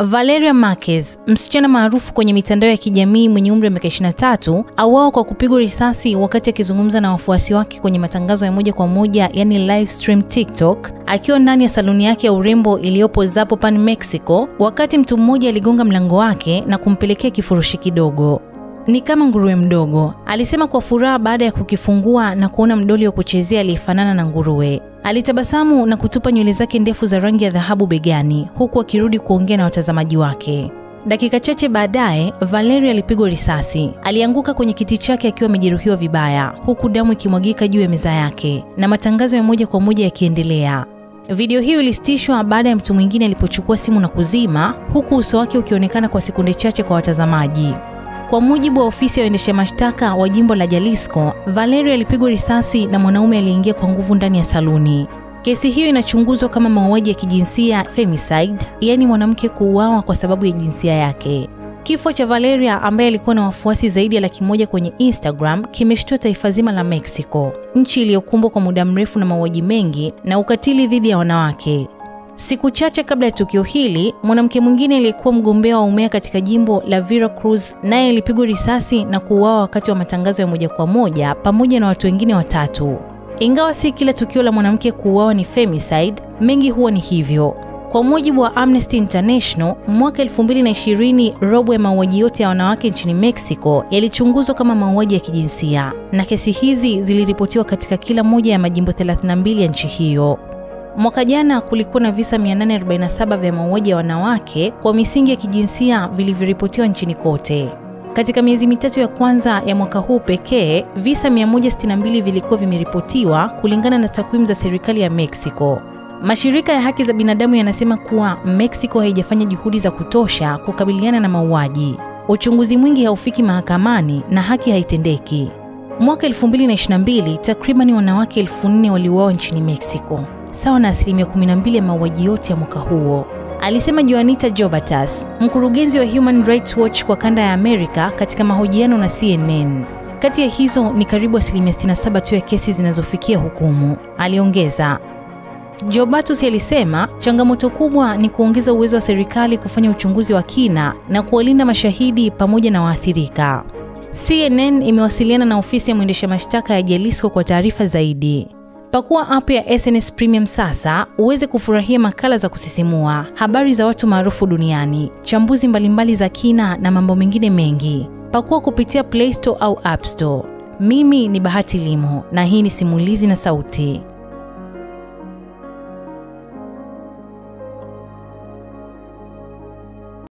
Valeria Marquez, msichana maarufu kwenye mitandao ya kijamii mwenye umri wa miaka 23, auawa kwa kupigwa risasi wakati akizungumza na wafuasi wake kwenye matangazo ya moja kwa moja, yani live stream TikTok, akiwa ndani ya saluni yake ya urembo iliyopo Zapopan, Mexico, wakati mtu mmoja aligonga mlango wake na kumpelekea kifurushi kidogo. Ni kama nguruwe mdogo, alisema kwa furaha baada ya kukifungua na kuona mdoli wa kuchezea aliyefanana na nguruwe. Alitabasamu na kutupa nywele zake ndefu za rangi ya dhahabu begani, huku akirudi kuongea na watazamaji wake. Dakika chache baadaye, Valeria alipigwa risasi. Alianguka kwenye kiti chake akiwa amejeruhiwa vibaya, huku damu ikimwagika juu ya meza yake, na matangazo ya moja kwa moja yakiendelea. Video hiyo ilisitishwa baada ya mtu mwingine alipochukua simu na kuzima, huku uso wake ukionekana kwa sekunde chache kwa watazamaji. Kwa mujibu wa ofisi ya waendesha mashtaka wa jimbo la Jalisco, Valeria alipigwa risasi na mwanaume aliyeingia kwa nguvu ndani ya saluni. Kesi hiyo inachunguzwa kama mauaji ya kijinsia, femicide, yani mwanamke kuuawa kwa sababu ya jinsia yake. Kifo cha Valeria, ambaye alikuwa na wafuasi zaidi ya 100,000 kwenye Instagram, kimeshtua taifa zima la Mexico, nchi iliyokumbwa kwa muda mrefu na mauaji mengi na ukatili dhidi ya wanawake. Siku chache kabla ya tukio hili, mwanamke mwingine aliyekuwa mgombea wa umea katika jimbo la Veracruz naye alipigwa risasi na kuuawa wakati wa matangazo ya moja kwa moja pamoja na watu wengine watatu. Ingawa si kila tukio la mwanamke kuuawa ni femicide, mengi huwa ni hivyo. Kwa mujibu wa Amnesty International, mwaka 2020 robo ya mauaji yote ya wanawake nchini Mexico yalichunguzwa kama mauaji ya kijinsia, na kesi hizi ziliripotiwa katika kila moja ya majimbo 32 ya nchi hiyo. Mwaka jana kulikuwa na visa 847 vya mauaji ya wanawake kwa misingi ya kijinsia vilivyoripotiwa nchini kote. Katika miezi mitatu ya kwanza ya mwaka huu pekee, visa 162 vilikuwa vimeripotiwa kulingana na takwimu za serikali ya Mexico. Mashirika ya haki za binadamu yanasema kuwa Mexico haijafanya juhudi za kutosha kukabiliana na mauaji. Uchunguzi mwingi haufiki mahakamani na haki haitendeki. Mwaka 2022, takriban wanawake 4,000 waliuawa nchini Mexico, sawa na 12% ya mauaji yote ya mwaka huo, alisema Juanita Jobatas, mkurugenzi wa Human Rights Watch kwa kanda ya Amerika, katika mahojiano na CNN. Kati ya hizo ni karibu 67% tu ya kesi zinazofikia hukumu, aliongeza. Jobatas alisema changamoto kubwa ni kuongeza uwezo wa serikali kufanya uchunguzi wa kina na kuwalinda mashahidi pamoja na waathirika. CNN imewasiliana na ofisi ya mwendesha mashtaka ya Jalisco kwa taarifa zaidi. Pakua app ya SNS Premium sasa uweze kufurahia makala za kusisimua, habari za watu maarufu duniani, chambuzi mbalimbali za kina na mambo mengine mengi. Pakua kupitia Play Store au App Store. Mimi ni Bahati Limo na hii ni Simulizi na Sauti.